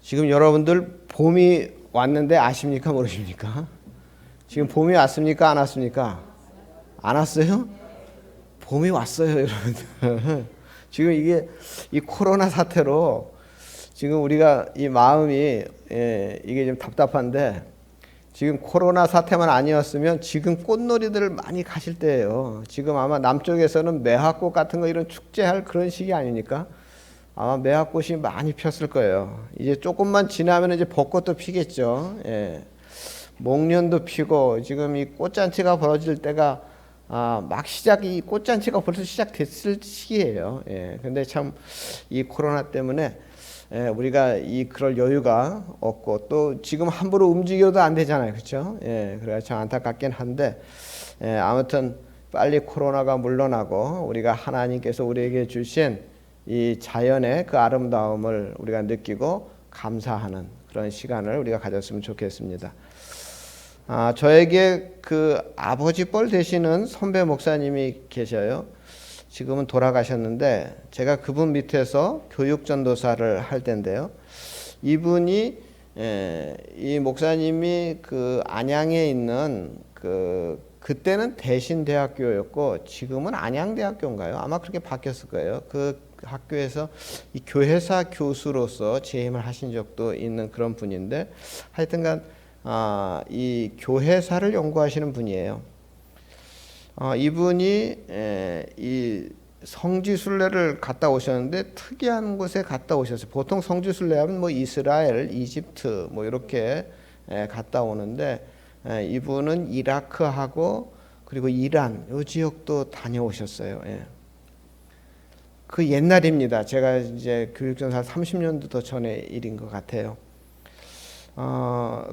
지금 여러분들 봄이 왔는데 아십니까? 모르십니까? 지금 봄이 왔습니까? 안 왔습니까? 안 왔어요? 봄이 왔어요, 여러분들. 지금 이 코로나 사태로 지금 우리가 이 마음이 이게 좀 답답한데, 지금 코로나 사태만 아니었으면 지금 꽃놀이들을 많이 가실 때예요. 지금 아마 남쪽에서는 매화꽃 같은 거 이런 축제할 그런 시기 아닙니까? 아마 매화꽃이 많이 폈을 거예요. 이제 조금만 지나면 이제 벚꽃도 피겠죠. 목련도 피고 지금 이 꽃잔치가 벌어질 때가 이 꽃잔치가 벌써 시작됐을 시기예요. 근데 참 이 코로나 때문에 우리가 그럴 여유가 없고 또 지금 함부로 움직여도 안 되잖아요. 그렇죠? 그래서 참 안타깝긴 한데 아무튼 빨리 코로나가 물러나고 우리가 하나님께서 우리에게 주신 이 자연의 그 아름다움을 우리가 느끼고 감사하는 그런 시간을 우리가 가졌으면 좋겠습니다. 저에게 그 아버지 뻘 되시는 선배 목사님이 계셔요. 지금은 돌아가셨는데 제가 그분 밑에서 교육 전도사를 할 때인데요. 이분이 이 목사님이 그 안양에 있는 그때는 대신대학교였고 지금은 안양대학교인가요? 아마 그렇게 바뀌었을 거예요. 그 학교에서 이 교회사 교수로서 재임을 하신 적도 있는 그런 분인데 하여튼간 이 교회사를 연구하시는 분이에요. 이분이 이 성지순례를 갔다 오셨는데 특이한 곳에 갔다 오셨어요. 보통 성지순례하면 뭐 이스라엘, 이집트 뭐 이렇게 갔다 오는데 이분은 이라크하고 그리고 이란 이 지역도 다녀오셨어요. 그 옛날입니다. 제가 이제 교육전사 30년도 더 전의 일인 것 같아요.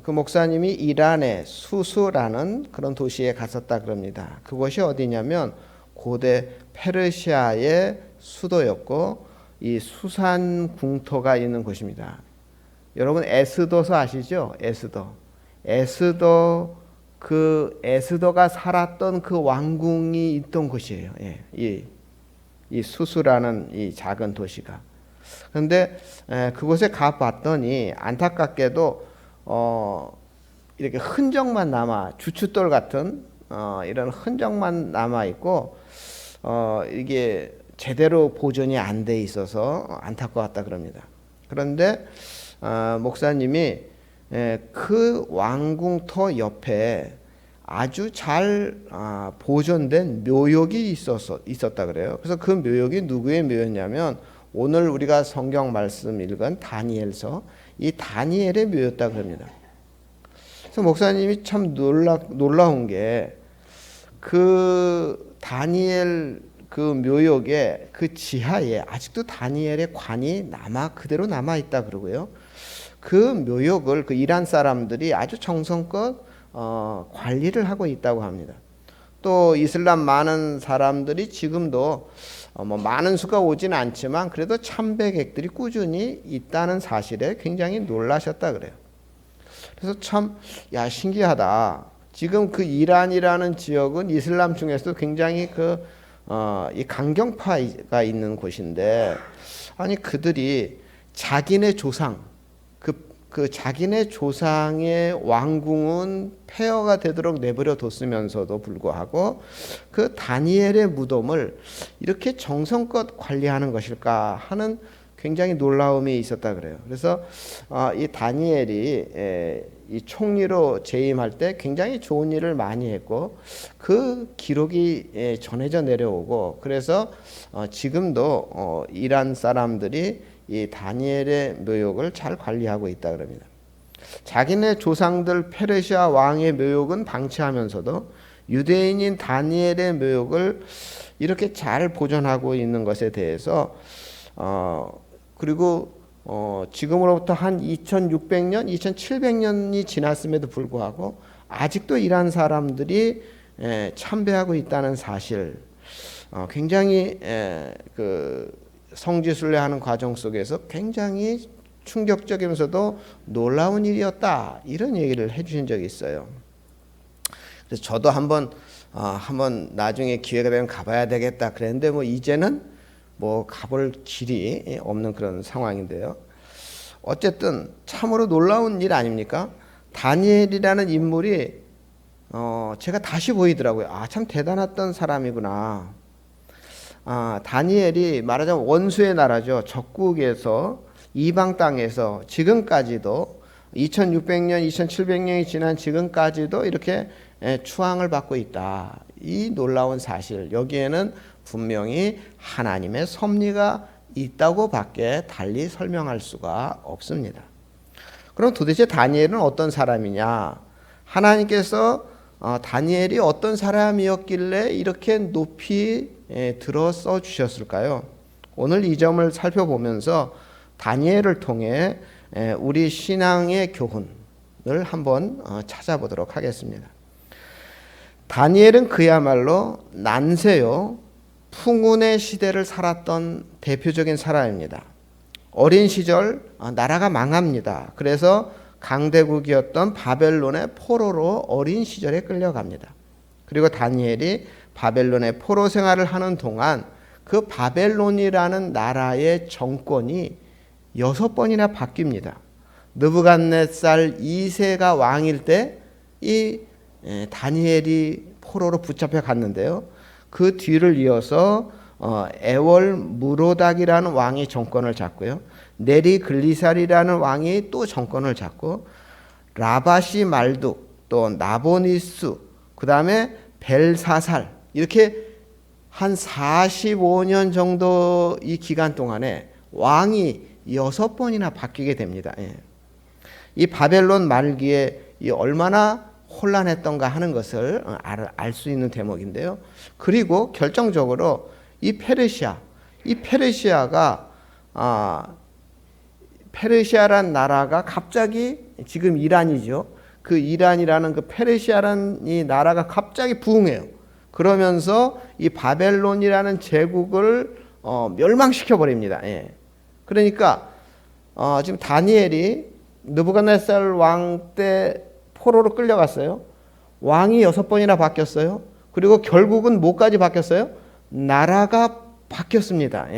그 목사님이 이란의 수수라는 그런 도시에 갔었다 그럽니다. 그곳이 어디냐면 고대 페르시아의 수도였고 이 수산 궁토가 있는 곳입니다. 여러분 에스더서 아시죠? 에스더가 살았던 그 왕궁이 있던 곳이에요. 이 수수라는 이 작은 도시가. 그런데 그곳에 가봤더니 안타깝게도 이렇게 흔적만 남아 주춧돌 같은 이런 흔적만 남아 있고 이게 제대로 보존이 안 돼 있어서 안타까웠다 그럽니다. 그런데 목사님이 그 왕궁터 옆에 아주 잘 보존된 묘역이 있었다 그래요. 그래서 그 묘역이 누구의 묘였냐면 오늘 우리가 성경 말씀 읽은 다니엘서 이 다니엘의 묘였다 그럽니다. 그래서 목사님이 참 놀라운 게 그 다니엘 그 묘역의 그 지하에 아직도 다니엘의 관이 그대로 남아 있다 그러고요. 그 묘역을 그 이란 사람들이 아주 정성껏 관리를 하고 있다고 합니다. 또 이슬람 많은 사람들이 지금도 뭐 많은 수가 오진 않지만 그래도 참배객들이 꾸준히 있다는 사실에 굉장히 놀라셨다 그래요. 그래서 참 신기하다. 지금 그 이란이라는 지역은 이슬람 중에서도 굉장히 이 강경파가 있는 곳인데 아니 그들이 자기네 조상 그 자기네 조상의 왕궁은 폐허가 되도록 내버려 뒀으면서도 불구하고 그 다니엘의 무덤을 이렇게 정성껏 관리하는 것일까 하는 굉장히 놀라움이 있었다 그래요. 그래서 이 다니엘이 이 총리로 재임할 때 굉장히 좋은 일을 많이 했고 그 기록이 전해져 내려오고 그래서 지금도 이란 사람들이 이 다니엘의 묘역을 잘 관리하고 있다 그럽니다. 자기네 조상들 페르시아 왕의 묘역은 방치하면서도 유대인인 다니엘의 묘역을 이렇게 잘 보존하고 있는 것에 대해서 그리고 지금으로부터 한 2600년, 2700년이 지났음에도 불구하고 아직도 이란 사람들이 참배하고 있다는 사실 굉장히 성지순례하는 과정 속에서 굉장히 충격적이면서도 놀라운 일이었다 이런 얘기를 해주신 적이 있어요. 그래서 저도 한번 나중에 기회가 되면 가봐야 되겠다 그랬는데 이제는 가볼 길이 없는 그런 상황인데요. 어쨌든 참으로 놀라운 일 아닙니까? 다니엘이라는 인물이 제가 다시 보이더라고요. 참 대단했던 사람이구나. 다니엘이 말하자면 원수의 나라죠. 적국에서 이방 땅에서 지금까지도 2600년, 2700년이 지난 지금까지도 이렇게 추앙을 받고 있다. 이 놀라운 사실, 여기에는 분명히 하나님의 섭리가 있다고 밖에 달리 설명할 수가 없습니다. 그럼 도대체 다니엘은 어떤 사람이냐? 하나님께서 다니엘이 어떤 사람이었길래 이렇게 높이 들어 써 주셨을까요? 오늘 이 점을 살펴보면서 다니엘을 통해 우리 신앙의 교훈을 한번 찾아보도록 하겠습니다. 다니엘은 그야말로 난세요 풍운의 시대를 살았던 대표적인 사람입니다. 어린 시절 나라가 망합니다. 그래서 강대국이었던 바벨론의 포로로 어린 시절에 끌려갑니다. 그리고 다니엘이 바벨론의 포로 생활을 하는 동안 그 바벨론이라는 나라의 정권이 6번이나 바뀝니다. 느부갓네살 2세가 왕일 때 이 다니엘이 포로로 붙잡혀 갔는데요. 그 뒤를 이어서 에월 무로닥이라는 왕이 정권을 잡고요. 네리글리살이라는 왕이 또 정권을 잡고 라바시 말둑, 또 나보니스, 그 다음에 벨사살, 이렇게 한 45년 정도 이 기간 동안에 왕이 6번이나 바뀌게 됩니다. 이 바벨론 말기에 얼마나 혼란했던가 하는 것을 알 수 있는 대목인데요. 그리고 결정적으로 이 페르시아가 페르시아란 나라가 갑자기, 지금 이란이죠. 그 이란이라는 그 페르시아라는 이 나라가 갑자기 부흥해요. 그러면서 이 바벨론이라는 제국을 멸망시켜 버립니다. 그러니까 지금 다니엘이 느부갓네살 왕 때 포로로 끌려갔어요. 왕이 6번이나 바뀌었어요. 그리고 결국은 뭐까지 바뀌었어요? 나라가 바뀌었습니다.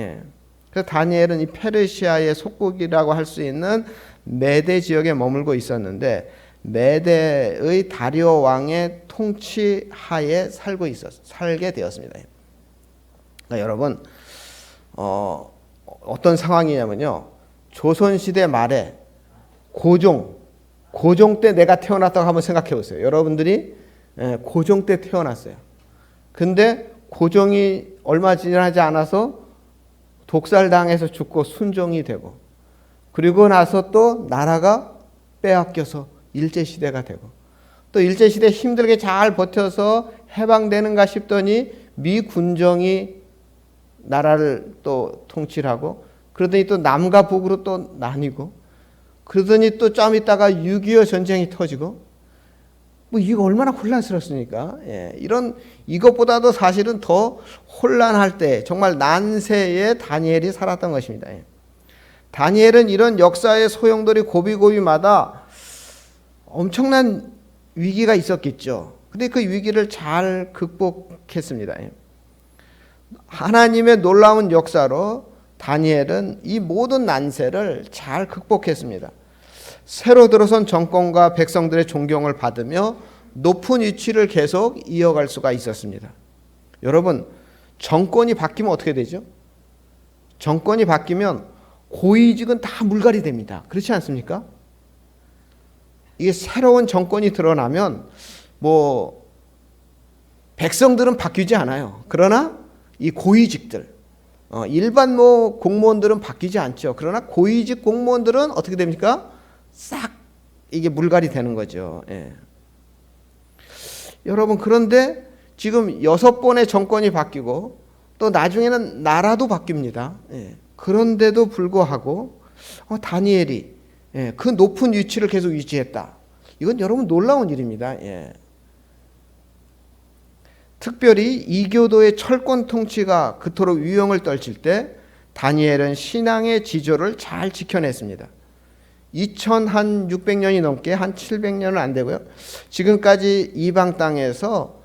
그래서 다니엘은 이 페르시아의 속국이라고 할 수 있는 메데 지역에 머물고 있었는데, 메데의 다리오 왕의 통치 하에 살게 되었습니다. 그러니까 여러분, 어떤 상황이냐면요, 조선시대 말에 고종 때 내가 태어났다고 한번 생각해 보세요. 여러분들이 고종 때 태어났어요. 근데 고종이 얼마 지나지 않아서 독살당해서 죽고 순종이 되고, 그리고 나서 또 나라가 빼앗겨서 일제시대가 되고, 또 일제시대 힘들게 잘 버텨서 해방되는가 싶더니 미 군정이 나라를 또 통치를 하고, 그러더니 또 남과 북으로 또 나뉘고, 그러더니 또 좀 있다가 6.25 전쟁이 터지고, 이거 얼마나 혼란스럽습니까? 이것보다도 사실은 더 혼란할 때 정말 난세에 다니엘이 살았던 것입니다. 다니엘은 이런 역사의 소용돌이 고비고비마다 엄청난 위기가 있었겠죠. 근데 그 위기를 잘 극복했습니다. 하나님의 놀라운 역사로 다니엘은 이 모든 난세를 잘 극복했습니다. 새로 들어선 정권과 백성들의 존경을 받으며 높은 위치를 계속 이어갈 수가 있었습니다. 여러분, 정권이 바뀌면 어떻게 되죠? 정권이 바뀌면 고위직은 다 물갈이 됩니다. 그렇지 않습니까? 이게 새로운 정권이 드러나면 백성들은 바뀌지 않아요. 그러나 이 고위직들, 일반 공무원들은 바뀌지 않죠. 그러나 고위직 공무원들은 어떻게 됩니까? 싹 이게 물갈이 되는 거죠. 여러분, 그런데 지금 6번의 정권이 바뀌고 또 나중에는 나라도 바뀝니다. 그런데도 불구하고 다니엘이 그 높은 위치를 계속 유지했다. 이건 여러분 놀라운 일입니다. 특별히 이교도의 철권 통치가 그토록 위용을 떨칠 때 다니엘은 신앙의 지조를 잘 지켜냈습니다. 2600년이 넘게 한 700년은 안 되고요. 지금까지 이방 땅에서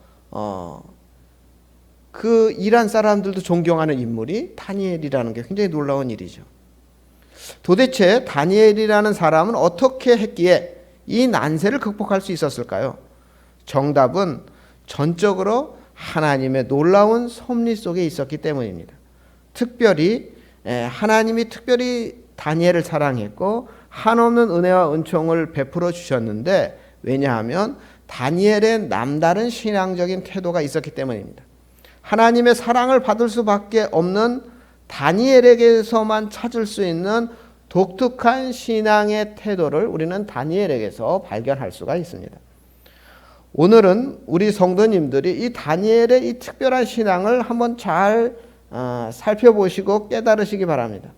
그 이란 사람들도 존경하는 인물이 다니엘이라는 게 굉장히 놀라운 일이죠. 도대체 다니엘이라는 사람은 어떻게 했기에 이 난세를 극복할 수 있었을까요? 정답은 전적으로 하나님의 놀라운 섭리 속에 있었기 때문입니다. 하나님이 특별히 다니엘을 사랑했고 한없는 은혜와 은총을 베풀어 주셨는데, 왜냐하면 다니엘의 남다른 신앙적인 태도가 있었기 때문입니다. 하나님의 사랑을 받을 수밖에 없는 다니엘에게서만 찾을 수 있는 독특한 신앙의 태도를 우리는 다니엘에게서 발견할 수가 있습니다. 오늘은 우리 성도님들이 이 다니엘의 이 특별한 신앙을 한번 잘 살펴보시고 깨달으시기 바랍니다.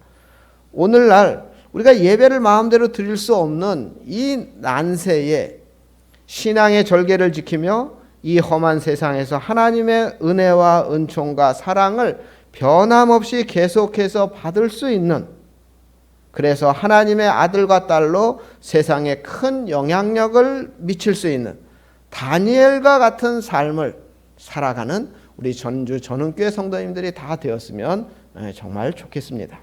오늘날 우리가 예배를 마음대로 드릴 수 없는 이 난세에 신앙의 절개를 지키며 이 험한 세상에서 하나님의 은혜와 은총과 사랑을 변함없이 계속해서 받을 수 있는, 그래서 하나님의 아들과 딸로 세상에 큰 영향력을 미칠 수 있는 다니엘과 같은 삶을 살아가는 우리 전주 전흥교회 성도님들이 다 되었으면 정말 좋겠습니다.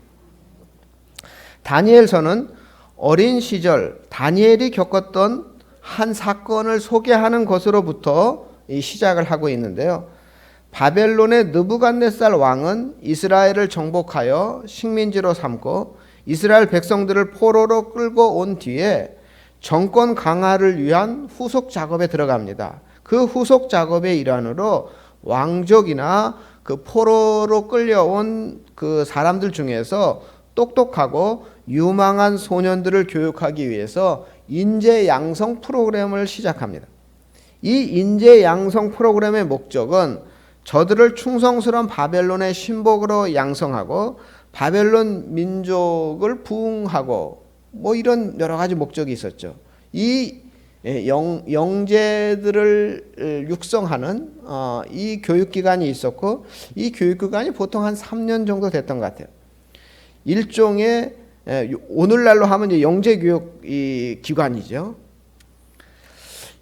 다니엘서는 어린 시절 다니엘이 겪었던 한 사건을 소개하는 것으로부터 시작을 하고 있는데요. 바벨론의 느부갓네살 왕은 이스라엘을 정복하여 식민지로 삼고 이스라엘 백성들을 포로로 끌고 온 뒤에 정권 강화를 위한 후속 작업에 들어갑니다. 그 후속 작업의 일환으로 왕족이나 그 포로로 끌려온 그 사람들 중에서 똑똑하고 유망한 소년들을 교육하기 위해서 인재 양성 프로그램을 시작합니다. 이 인재 양성 프로그램의 목적은 저들을 충성스러운 바벨론의 신복으로 양성하고 바벨론 민족을 부흥하고 이런 여러 가지 목적이 있었죠. 이 영재들을 육성하는 이 교육기관이 있었고, 이 교육기관이 보통 한 3년 정도 됐던 것 같아요. 일종의 오늘날로 하면 영재교육 기관이죠.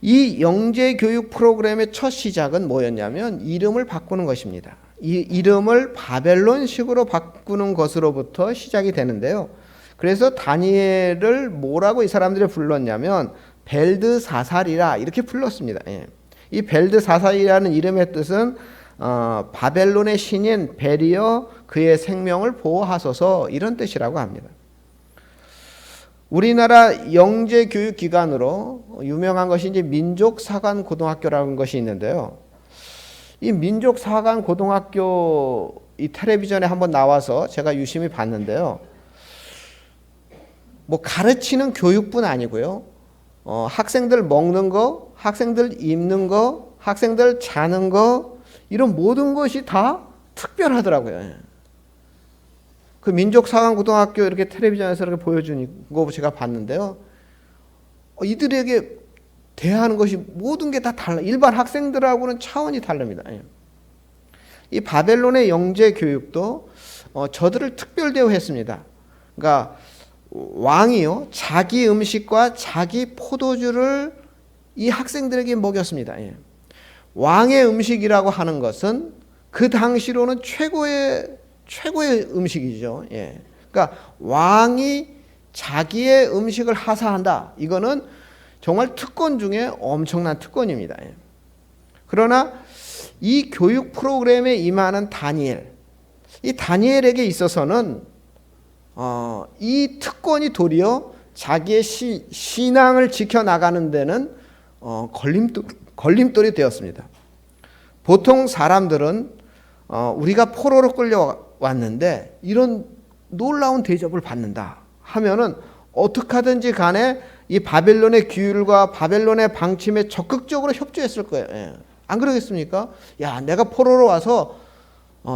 이 영재교육 프로그램의 첫 시작은 뭐였냐면 이름을 바꾸는 것입니다. 이 이름을 바벨론식으로 바꾸는 것으로부터 시작이 되는데요. 그래서 다니엘을 뭐라고 이 사람들이 불렀냐면 벨드사살이라 이렇게 불렀습니다. 이 벨드사살이라는 이름의 뜻은 바벨론의 신인 벨이여 그의 생명을 보호하소서, 이런 뜻이라고 합니다. 우리나라 영재교육기관으로 유명한 것이 이제 민족사관고등학교라는 것이 있는데요. 이 민족사관고등학교 이 텔레비전에 한번 나와서 제가 유심히 봤는데요. 가르치는 교육뿐 아니고요. 학생들 먹는 거, 학생들 입는 거, 학생들 자는 거, 이런 모든 것이 다 특별하더라고요. 그 민족사관고등학교 이렇게 텔레비전에서 이렇게 보여주는 거 제가 봤는데요. 이들에게 대하는 것이 모든 게 다 달라. 일반 학생들하고는 차원이 다릅니다. 이 바벨론의 영재 교육도 저들을 특별 대우했습니다. 그러니까 왕이요, 자기 음식과 자기 포도주를 이 학생들에게 먹였습니다. 왕의 음식이라고 하는 것은 그 당시로는 최고의 음식이죠. 그러니까 왕이 자기의 음식을 하사한다. 이거는 정말 특권 중에 엄청난 특권입니다. 그러나 이 교육 프로그램에 임하는 다니엘, 이 다니엘에게 있어서는 이 특권이 도리어 자기의 신앙을 지켜나가는 데는 걸림돌이 되었습니다. 보통 사람들은 우리가 포로로 끌려왔는데 이런 놀라운 대접을 받는다 하면은 어떻게 하든지 간에 이 바벨론의 규율과 바벨론의 방침에 적극적으로 협조했을 거예요. 안 그러겠습니까? 야, 내가 포로로 와서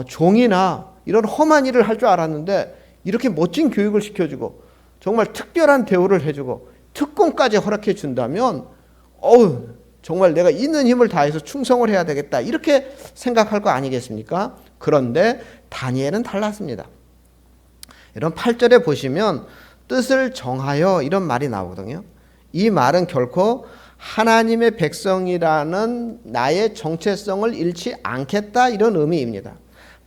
종이나 이런 험한 일을 할 줄 알았는데 이렇게 멋진 교육을 시켜주고 정말 특별한 대우를 해주고 특권까지 허락해 준다면 정말 내가 있는 힘을 다해서 충성을 해야 되겠다, 이렇게 생각할 거 아니겠습니까? 그런데 다니엘은 달랐습니다. 이런 8절에 보시면 뜻을 정하여 이런 말이 나오거든요. 이 말은 결코 하나님의 백성이라는 나의 정체성을 잃지 않겠다, 이런 의미입니다.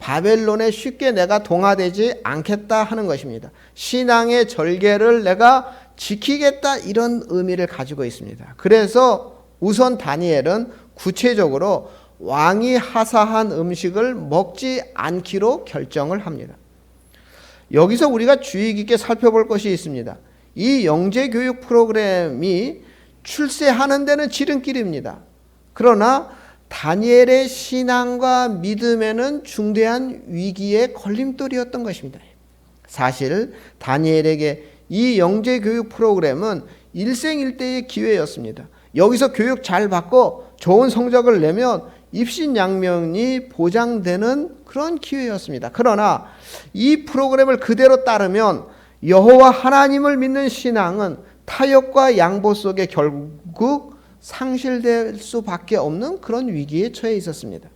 바벨론에 쉽게 내가 동화되지 않겠다 하는 것입니다. 신앙의 절개를 내가 지키겠다, 이런 의미를 가지고 있습니다. 그래서 우선 다니엘은 구체적으로 왕이 하사한 음식을 먹지 않기로 결정을 합니다. 여기서 우리가 주의 깊게 살펴볼 것이 있습니다. 이 영재교육 프로그램이 출세하는 데는 지름길입니다. 그러나 다니엘의 신앙과 믿음에는 중대한 위기의 걸림돌이었던 것입니다. 사실 다니엘에게 이 영재교육 프로그램은 일생일대의 기회였습니다. 여기서 교육 잘 받고 좋은 성적을 내면 입신양명이 보장되는 그런 기회였습니다. 그러나 이 프로그램을 그대로 따르면 여호와 하나님을 믿는 신앙은 타협과 양보 속에 결국 상실될 수밖에 없는 그런 위기에 처해 있었습니다.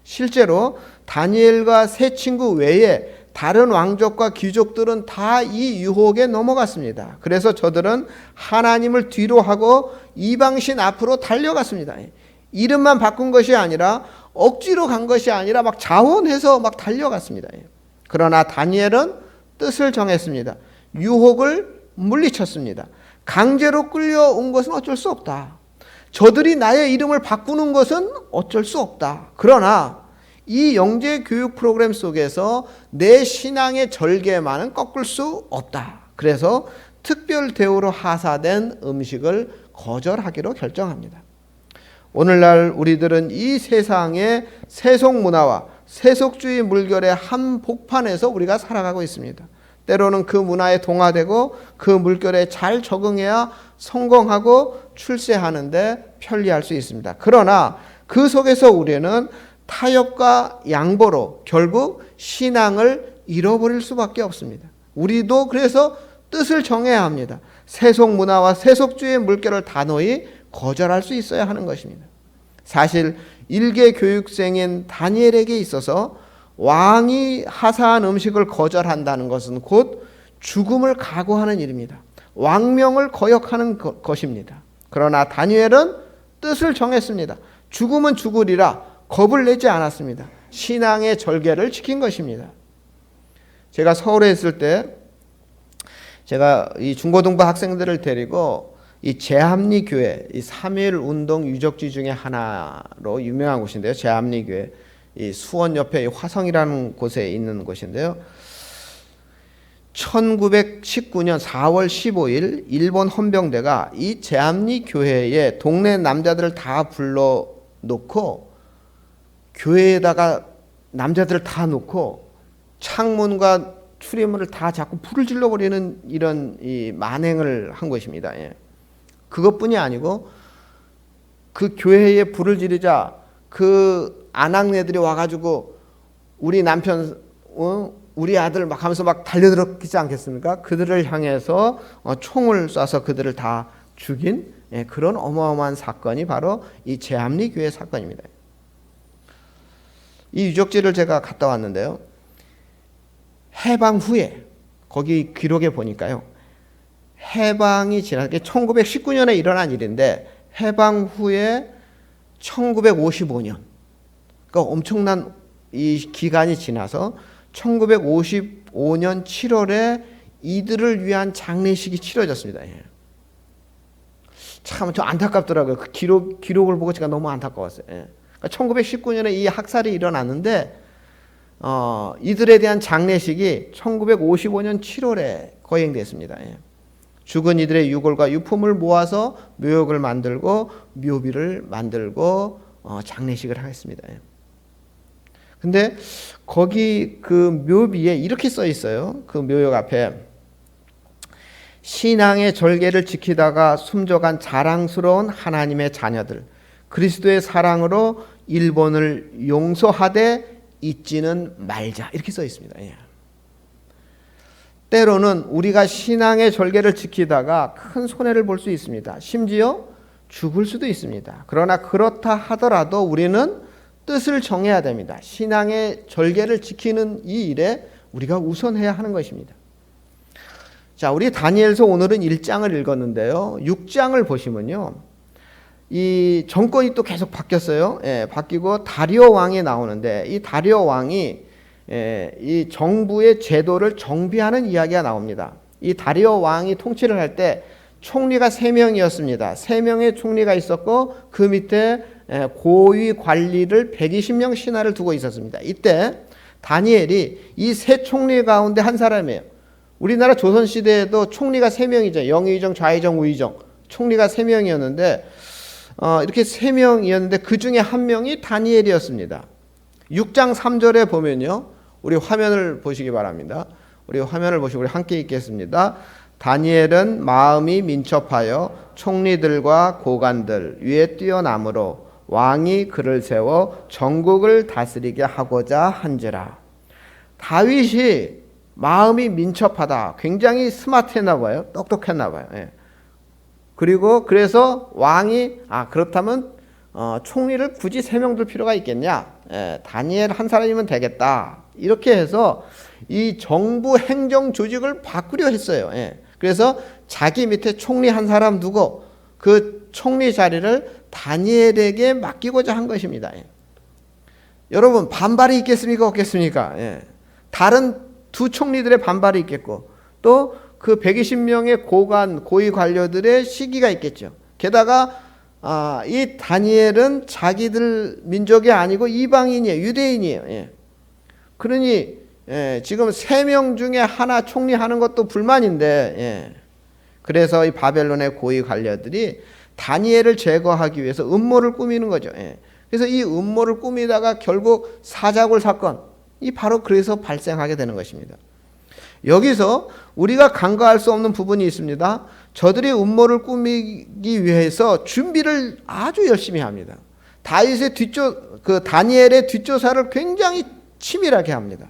실제로 다니엘과 세 친구 외에 다른 왕족과 귀족들은 다 이 유혹에 넘어갔습니다. 그래서 저들은 하나님을 뒤로 하고 이방신 앞으로 달려갔습니다. 이름만 바꾼 것이 아니라 억지로 간 것이 아니라 막 자원해서 막 달려갔습니다. 그러나 다니엘은 뜻을 정했습니다. 유혹을 물리쳤습니다. 강제로 끌려온 것은 어쩔 수 없다. 저들이 나의 이름을 바꾸는 것은 어쩔 수 없다. 그러나 이 영재 교육 프로그램 속에서 내 신앙의 절개만은 꺾을 수 없다. 그래서 특별 대우로 하사된 음식을 거절하기로 결정합니다. 오늘날 우리들은 이 세상의 세속 문화와 세속주의 물결의 한복판에서 우리가 살아가고 있습니다. 때로는 그 문화에 동화되고 그 물결에 잘 적응해야 성공하고 출세하는데 편리할 수 있습니다. 그러나 그 속에서 우리는 타협과 양보로 결국 신앙을 잃어버릴 수밖에 없습니다. 우리도 그래서 뜻을 정해야 합니다. 세속 문화와 세속주의 물결을 단호히 거절할 수 있어야 하는 것입니다. 사실 일개 교육생인 다니엘에게 있어서 왕이 하사한 음식을 거절한다는 것은 곧 죽음을 각오하는 일입니다. 왕명을 거역하는 것입니다. 그러나 다니엘은 뜻을 정했습니다. 죽으면 죽으리라 겁을 내지 않았습니다. 신앙의 절개를 지킨 것입니다. 제가 서울에 있을 때 제가 이 중고등부 학생들을 데리고 이 제합리교회, 이 3.1 운동 유적지 중에 하나로 유명한 곳인데요. 제합리교회, 이 수원 옆에 화성이라는 곳에 있는 곳인데요. 1919년 4월 15일 일본 헌병대가 이 제합리교회에 동네 남자들을 다 불러놓고 교회에다가 남자들을 다 놓고 창문과 출입문을 다 잡고 불을 질러버리는 이런 이 만행을 한 것입니다. 예. 그것뿐이 아니고 그 교회에 불을 지르자 그 아낙네들이 와가지고 우리 남편, 우리 아들 막 하면서 막 달려들었지 않겠습니까? 그들을 향해서 총을 쏴서 그들을 다 죽인 그런 어마어마한 사건이 바로 이 제합리교회 사건입니다. 이 유적지를 제가 갔다 왔는데요. 해방 후에 거기 기록에 보니까요. 해방이 지난 게 1919년에 일어난 일인데 해방 후에 1955년, 그러니까 엄청난 이 기간이 지나서 1955년 7월에 이들을 위한 장례식이 치러졌습니다. 예. 참 좀 안타깝더라고요. 그 기록을 보고 제가 너무 안타까웠어요. 예. 그러니까 1919년에 이 학살이 일어났는데 이들에 대한 장례식이 1955년 7월에 거행됐습니다. 예. 죽은 이들의 유골과 유품을 모아서 묘역을 만들고 묘비를 만들고 장례식을 하겠습니다. 예. 근데 거기 그 묘비에 이렇게 써 있어요. 그 묘역 앞에 신앙의 절개를 지키다가 숨져간 자랑스러운 하나님의 자녀들, 그리스도의 사랑으로 일본을 용서하되 잊지는 말자, 이렇게 써 있습니다. 예. 때로는 우리가 신앙의 절개를 지키다가 큰 손해를 볼 수 있습니다. 심지어 죽을 수도 있습니다. 그러나 그렇다 하더라도 우리는 뜻을 정해야 됩니다. 신앙의 절개를 지키는 이 일에 우리가 우선해야 하는 것입니다. 자, 우리 다니엘서 오늘은 1장을 읽었는데요. 6장을 보시면요. 이 정권이 또 계속 바뀌었어요. 예, 바뀌고 다리오 왕이 나오는데 이 다리오 왕이 이 정부의 제도를 정비하는 이야기가 나옵니다. 이 다리오 왕이 통치를 할 때 총리가 3명이었습니다. 3명의 총리가 있었고 그 밑에 고위 관리를 120명 신하를 두고 있었습니다. 이때 다니엘이 이 세 총리 가운데 한 사람이에요. 우리나라 조선시대에도 총리가 3명이죠. 영의정, 좌의정, 우의정. 총리가 3명이었는데 이렇게 3명이었는데 그 중에 한 명이 다니엘이었습니다. 6장 3절에 보면요. 우리 화면을 보시기 바랍니다. 우리 화면을 보시고 우리 함께 읽겠습니다. 다니엘은 마음이 민첩하여 총리들과 고관들 위에 뛰어남으로 왕이 그를 세워 전국을 다스리게 하고자 한지라. 다윗이 마음이 민첩하다. 굉장히 스마트했나 봐요. 똑똑했나 봐요. 예. 그리고 그래서 왕이 그렇다면 총리를 굳이 3명 둘 필요가 있겠냐? 예, 다니엘 한 사람이면 되겠다. 이렇게 해서 이 정부 행정 조직을 바꾸려 했어요. 예. 그래서 자기 밑에 총리 한 사람 두고 그 총리 자리를 다니엘에게 맡기고자 한 것입니다. 예. 여러분 반발이 있겠습니까? 없겠습니까? 예. 다른 두 총리들의 반발이 있겠고 또 그 120명의 고위 관료들의 시기가 있겠죠. 게다가 이 다니엘은 자기들 민족이 아니고 이방인이에요. 유대인이에요. 예. 그러니 지금 3명 중에 하나 총리하는 것도 불만인데 그래서 이 바벨론의 고위 관료들이 다니엘을 제거하기 위해서 음모를 꾸미는 거죠. 그래서 이 음모를 꾸미다가 결국 사자굴 사건 이 바로 그래서 발생하게 되는 것입니다. 여기서 우리가 간과할 수 없는 부분이 있습니다. 저들이 음모를 꾸미기 위해서 준비를 아주 열심히 합니다. 다윗의 다니엘의 뒷조사를 굉장히 치밀하게 합니다.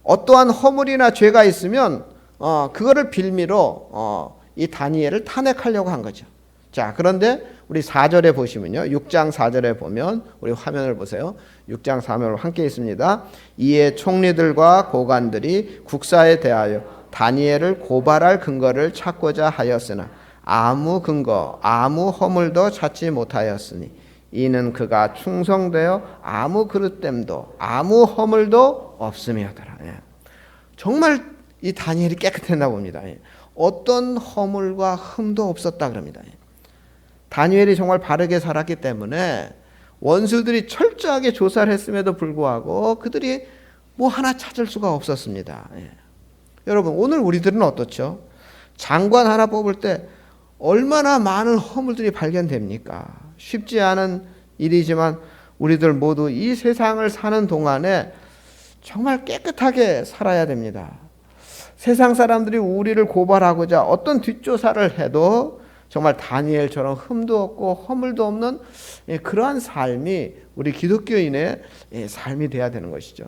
어떠한 허물이나 죄가 있으면 그거를 빌미로 이 다니엘을 탄핵하려고 한 거죠. 자, 그런데 우리 4절에 보시면요. 6장 4절에 보면 우리 화면을 보세요. 6장 4절을 함께 있습니다. 이에 총리들과 고관들이 국사에 대하여 다니엘을 고발할 근거를 찾고자 하였으나 아무 근거, 아무 허물도 찾지 못하였으니 이는 그가 충성되어 아무 그릇됨도 아무 허물도 없음이었더라. 정말 이 다니엘이 깨끗했나 봅니다. 어떤 허물과 흠도 없었다 그럽니다. 다니엘이 정말 바르게 살았기 때문에 원수들이 철저하게 조사를 했음에도 불구하고 그들이 뭐 하나 찾을 수가 없었습니다. 여러분 오늘 우리들은 어떻죠? 장관 하나 뽑을 때 얼마나 많은 허물들이 발견됩니까? 쉽지 않은 일이지만 우리들 모두 이 세상을 사는 동안에 정말 깨끗하게 살아야 됩니다. 세상 사람들이 우리를 고발하고자 어떤 뒷조사를 해도 정말 다니엘처럼 흠도 없고 허물도 없는 그러한 삶이 우리 기독교인의 삶이 돼야 되는 것이죠.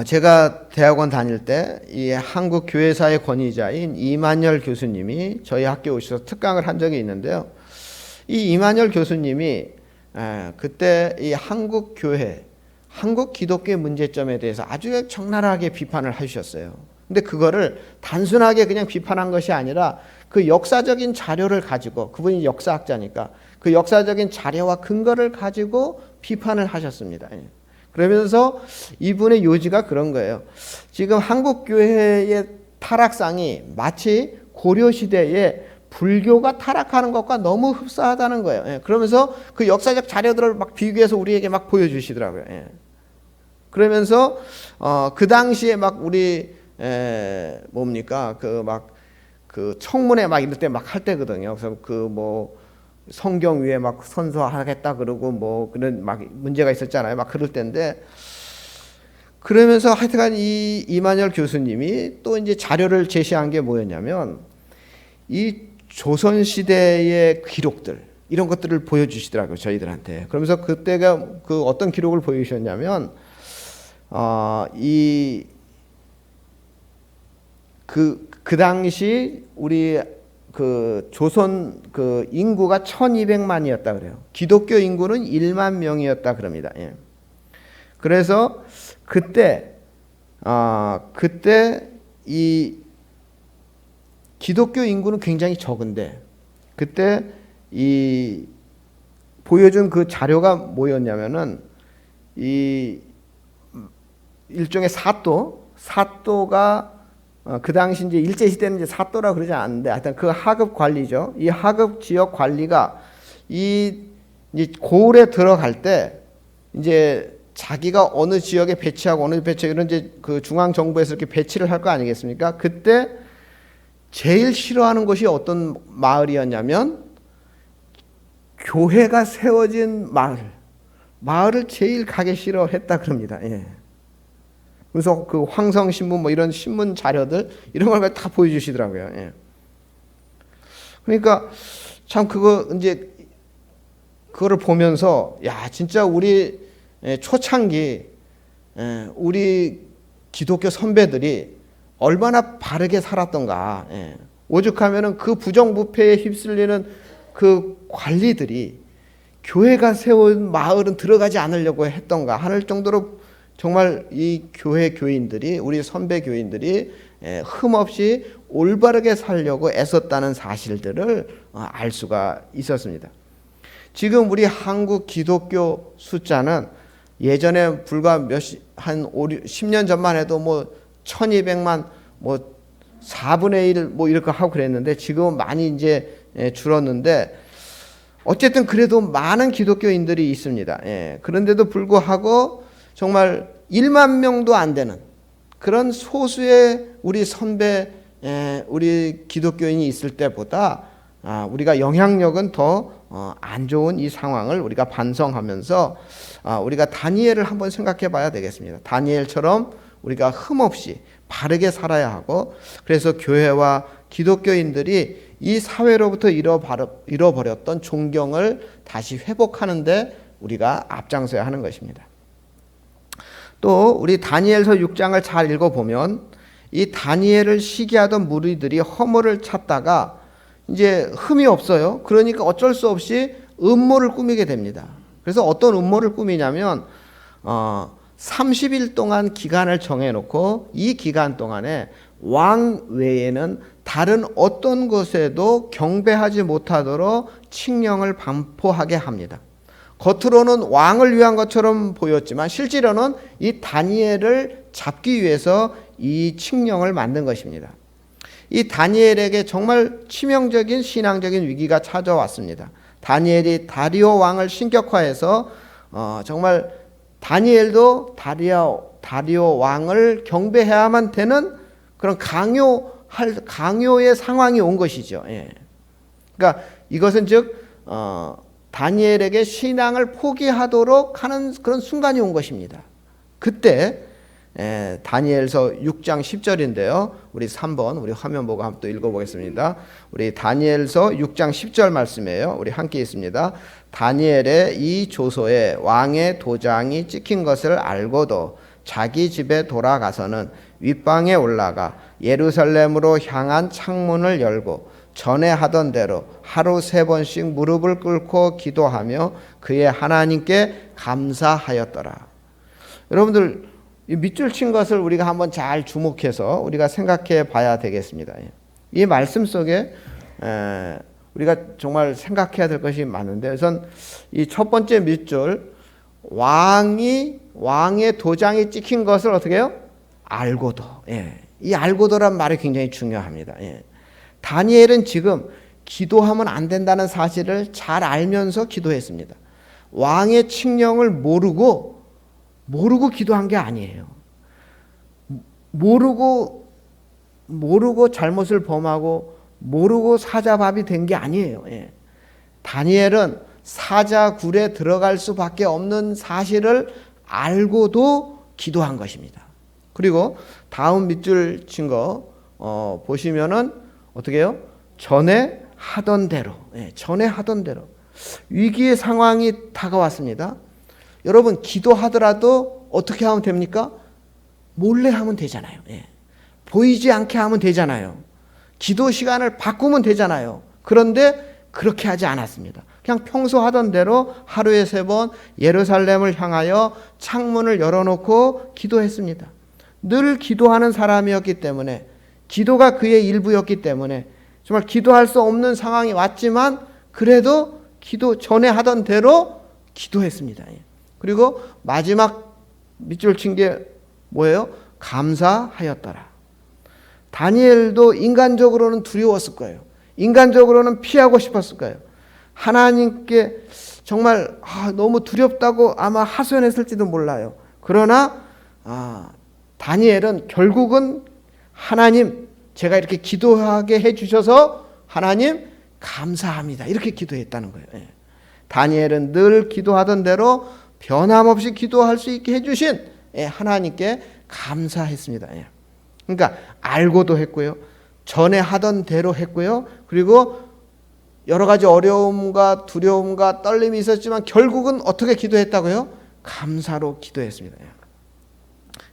제가 대학원 다닐 때 이 한국 교회사의 권위자인 이만열 교수님이 저희 학교에 오셔서 특강을 한 적이 있는데요. 이 이만열 교수님이 그때 이 한국 교회, 한국 기독교의 문제점에 대해서 아주 적나라하게 비판을 해주셨어요. 근데 그거를 단순하게 그냥 비판한 것이 아니라 그 역사적인 자료를 가지고, 그분이 역사학자니까 그 역사적인 자료와 근거를 가지고 비판을 하셨습니다. 그러면서 이분의 요지가 그런 거예요. 지금 한국교회의 타락상이 마치 고려시대에 불교가 타락하는 것과 너무 흡사하다는 거예요. 그러면서 그 역사적 자료들을 막 비교해서 우리에게 막 보여주시더라고요. 그러면서 그 당시에 막 우리 뭡니까 그 청문회 막 이럴 때 막 할 때거든요. 그래서 그 뭐 성경 위에 막 선서하겠다 그러고 뭐 그런 막 문제가 있었잖아요. 막 그럴 때인데, 그러면서 하여튼간 이 이만열 교수님이 또 이제 자료를 제시한 게 뭐였냐면 이 조선 시대의 기록들, 이런 것들을 보여주시더라고요, 저희들한테. 그러면서 그때가 그 어떤 기록을 보여주셨냐면 그 당시 우리 그 조선 그 인구가 1200만이었다 그래요. 기독교 인구는 1만 명이었다 그럽니다. 그래서 그때 이 기독교 인구는 굉장히 적은데, 그때 이 보여준 그 자료가 뭐였냐면은 이 일종의 사또가 그 당시 이제 일제 시대는 이제 사또라 그러지 않는데 하여튼 그 하급 관리죠. 이 하급 지역 관리가 이 고을에 들어갈 때 이제 자기가 어느 지역에 배치하고 어느 배치하고 이런 이제 그 중앙 정부에서 이렇게 배치를 할 거 아니겠습니까? 그때 제일 싫어하는 곳이 어떤 마을이었냐면 교회가 세워진 마을을 제일 가기 싫어했다 그럽니다. 예. 그래서 그 황성신문 뭐 이런 신문 자료들 이런 걸 다 보여주시더라고요. 예. 그러니까 참 그거를 보면서 야 진짜 우리 초창기 우리 기독교 선배들이 얼마나 바르게 살았던가. 오죽하면은 그 부정부패에 휩쓸리는 그 관리들이 교회가 세운 마을은 들어가지 않으려고 했던가 할 정도로 정말 이 교인들이 우리 선배 교인들이 흠없이 올바르게 살려고 애썼다는 사실들을 알 수가 있었습니다. 지금 우리 한국 기독교 숫자는 예전에 불과 한 10년 전만 해도 뭐 1200만 뭐 4분의 1 뭐 이렇게 하고 그랬는데 지금은 많이 이제 줄었는데 어쨌든 그래도 많은 기독교인들이 있습니다. 그런데도 불구하고 정말 1만 명도 안 되는 그런 소수의 우리 선배 우리 기독교인이 있을 때보다 우리가 영향력은 더 안 좋은 이 상황을 우리가 반성하면서 우리가 다니엘을 한번 생각해 봐야 되겠습니다. 다니엘처럼 우리가 흠없이 바르게 살아야 하고 그래서 교회와 기독교인들이 이 사회로부터 잃어버렸던 존경을 다시 회복하는데 우리가 앞장서야 하는 것입니다. 또 우리 다니엘서 6장을 잘 읽어보면 이 다니엘을 시기하던 무리들이 허물을 찾다가 이제 흠이 없어요. 그러니까 어쩔 수 없이 음모를 꾸미게 됩니다. 그래서 어떤 음모를 꾸미냐면 30일 동안 기간을 정해놓고 이 기간 동안에 왕 외에는 다른 어떤 곳에도 경배하지 못하도록 칙령을 반포하게 합니다. 겉으로는 왕을 위한 것처럼 보였지만 실제로는 이 다니엘을 잡기 위해서 이 칙령을 만든 것입니다. 이 다니엘에게 정말 치명적인 신앙적인 위기가 찾아왔습니다. 다니엘이 다리오 왕을 신격화해서 정말 다니엘도 다리오 왕을 경배해야만 되는 그런 강요의 상황이 온 것이죠. 그러니까 이것은 즉 다니엘에게 신앙을 포기하도록 하는 그런 순간이 온 것입니다. 그때 다니엘서 6장 10절인데요. 우리 3번 우리 화면 보고 한번 또 읽어보겠습니다. 우리 다니엘서 6장 10절 말씀이에요. 우리 함께 있습니다. 다니엘의 이 조서에 왕의 도장이 찍힌 것을 알고도 자기 집에 돌아가서는 윗방에 올라가 예루살렘으로 향한 창문을 열고 전에 하던 대로 하루 3번씩 무릎을 꿇고 기도하며 그의 하나님께 감사하였더라. 여러분들 이 밑줄 친 것을 우리가 한번 잘 주목해서 우리가 생각해 봐야 되겠습니다. 이 말씀 속에 우리가 정말 생각해야 될 것이 많은데 우선 이 첫 번째 밑줄 왕의 도장이 찍힌 것을 어떻게 해요? 알고도. 이 알고도란 말이 굉장히 중요합니다. 다니엘은 지금 기도하면 안 된다는 사실을 잘 알면서 기도했습니다. 왕의 칙령을 모르고 기도한 게 아니에요. 모르고 잘못을 범하고 모르고 사자밥이 된 게 아니에요. 다니엘은 사자굴에 들어갈 수밖에 없는 사실을 알고도 기도한 것입니다. 그리고 다음 밑줄 친 거 보시면은 어떻게 해요? 전에 하던 대로. 위기의 상황이 다가왔습니다. 여러분 기도하더라도 어떻게 하면 됩니까? 몰래 하면 되잖아요. 보이지 않게 하면 되잖아요. 기도 시간을 바꾸면 되잖아요. 그런데 그렇게 하지 않았습니다. 그냥 평소 하던 대로 하루에 3번 예루살렘을 향하여 창문을 열어놓고 기도했습니다. 늘 기도하는 사람이었기 때문에 기도가 그의 일부였기 때문에 정말 기도할 수 없는 상황이 왔지만 그래도 기도 전에 하던 대로 기도했습니다. 그리고 마지막 밑줄 친 게 뭐예요? 감사하였더라. 다니엘도 인간적으로는 두려웠을 거예요. 인간적으로는 피하고 싶었을 거예요. 하나님께 정말 너무 두렵다고 아마 하소연했을지도 몰라요. 그러나 다니엘은 결국은 하나님, 제가 이렇게 기도하게 해주셔서 하나님 감사합니다, 이렇게 기도했다는 거예요. 다니엘은 늘 기도하던 대로 변함없이 기도할 수 있게 해주신 하나님께 감사했습니다. 그러니까 알고도 했고요, 전에 하던 대로 했고요, 그리고 여러 가지 어려움과 두려움과 떨림이 있었지만 결국은 어떻게 기도했다고요? 감사로 기도했습니다.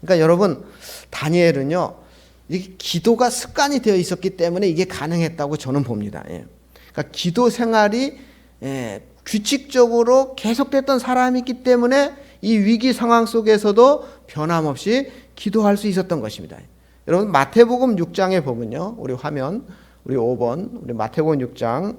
그러니까 여러분, 다니엘은요, 이게 기도가 습관이 되어 있었기 때문에 이게 가능했다고 저는 봅니다. 그러니까 기도 생활이 규칙적으로 계속됐던 사람이기 때문에 이 위기 상황 속에서도 변함없이 기도할 수 있었던 것입니다. 여러분, 마태복음 6장에 보면요, 우리 화면, 우리 5번, 우리 마태복음 6장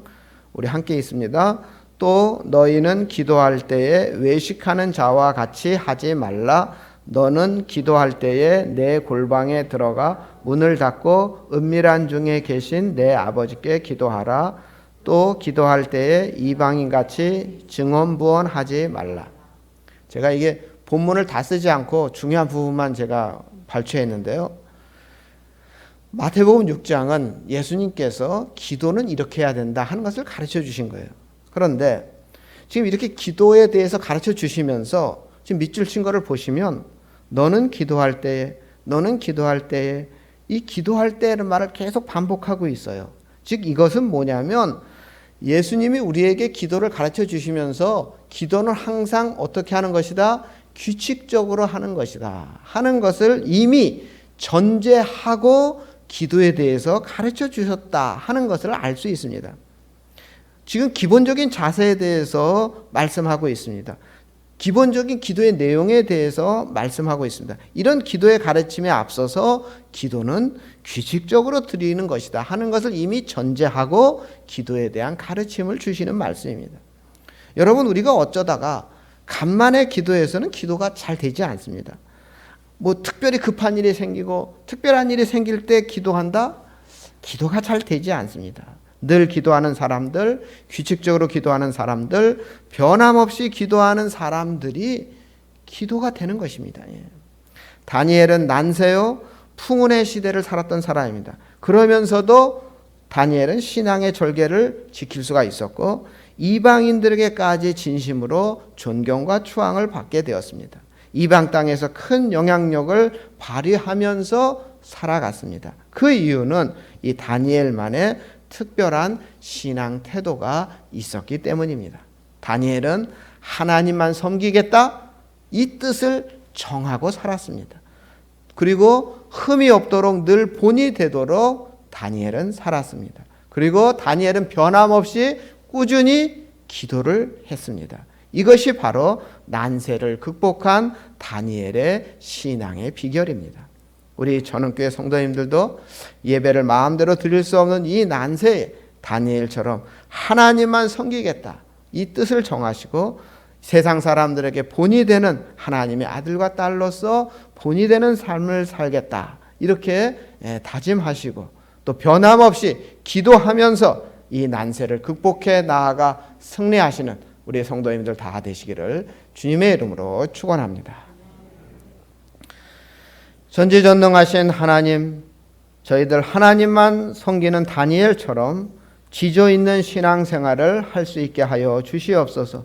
우리 함께 있습니다. 또 너희는 기도할 때에 외식하는 자와 같이 하지 말라. 너는 기도할 때에 내 골방에 들어가 문을 닫고 은밀한 중에 계신 내 아버지께 기도하라. 또 기도할 때에 이방인같이 증언부언하지 말라. 제가 이게 본문을 다 쓰지 않고 중요한 부분만 제가 발췌했는데요, 마태복음 6장은 예수님께서 기도는 이렇게 해야 된다 하는 것을 가르쳐 주신 거예요. 그런데 지금 이렇게 기도에 대해서 가르쳐 주시면서 지금 밑줄 친 거를 보시면 너는 기도할 때에, 너는 기도할 때에, 이 기도할 때라는 말을 계속 반복하고 있어요. 즉 이것은 뭐냐면 예수님이 우리에게 기도를 가르쳐 주시면서 기도는 항상 어떻게 하는 것이다? 규칙적으로 하는 것이다 하는 것을 이미 전제하고 기도에 대해서 가르쳐 주셨다 하는 것을 알 수 있습니다. 지금 기본적인 자세에 대해서 말씀하고 있습니다. 기본적인 기도의 내용에 대해서 말씀하고 있습니다. 이런 기도의 가르침에 앞서서 기도는 규칙적으로 드리는 것이다 하는 것을 이미 전제하고 기도에 대한 가르침을 주시는 말씀입니다. 여러분, 우리가 어쩌다가 간만에 기도해서는 기도가 잘 되지 않습니다. 뭐 특별히 급한 일이 생기고 특별한 일이 생길 때 기도한다? 기도가 잘 되지 않습니다. 늘 기도하는 사람들, 규칙적으로 기도하는 사람들, 변함없이 기도하는 사람들이 기도가 되는 것입니다. 다니엘은 난세요 풍운의 시대를 살았던 사람입니다. 그러면서도 다니엘은 신앙의 절개를 지킬 수가 있었고 이방인들에게까지 진심으로 존경과 추앙을 받게 되었습니다. 이방 땅에서 큰 영향력을 발휘하면서 살아갔습니다. 그 이유는 이 다니엘만의 특별한 신앙 태도가 있었기 때문입니다. 다니엘은 하나님만 섬기겠다, 이 뜻을 정하고 살았습니다. 그리고 흠이 없도록 늘 본이 되도록 다니엘은 살았습니다. 그리고 다니엘은 변함없이 꾸준히 기도를 했습니다. 이것이 바로 난세를 극복한 다니엘의 신앙의 비결입니다. 우리 전원교회 성도님들도 예배를 마음대로 드릴 수 없는 이 난세에 다니엘처럼 하나님만 섬기겠다, 이 뜻을 정하시고 세상 사람들에게 본이 되는 하나님의 아들과 딸로서 본이 되는 삶을 살겠다, 이렇게 다짐하시고 또 변함없이 기도하면서 이 난세를 극복해 나아가 승리하시는 우리 성도님들 다 되시기를 주님의 이름으로 축원합니다. 전지전능하신 하나님, 저희들 하나님만 섬기는 다니엘처럼 지조 있는 신앙생활을 할 수 있게 하여 주시옵소서.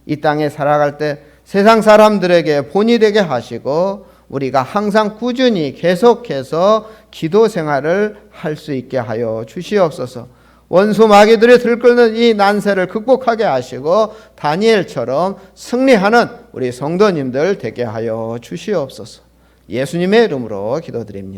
이 땅에 살아갈 때 세상 사람들에게 본이 되게 하시고 우리가 항상 꾸준히 계속해서 기도 생활을 할 수 있게 하여 주시옵소서. 원수 마귀들이 들끓는 이 난세를 극복하게 하시고 다니엘처럼 승리하는 우리 성도님들 되게 하여 주시옵소서. 예수님의 이름으로 기도드립니다.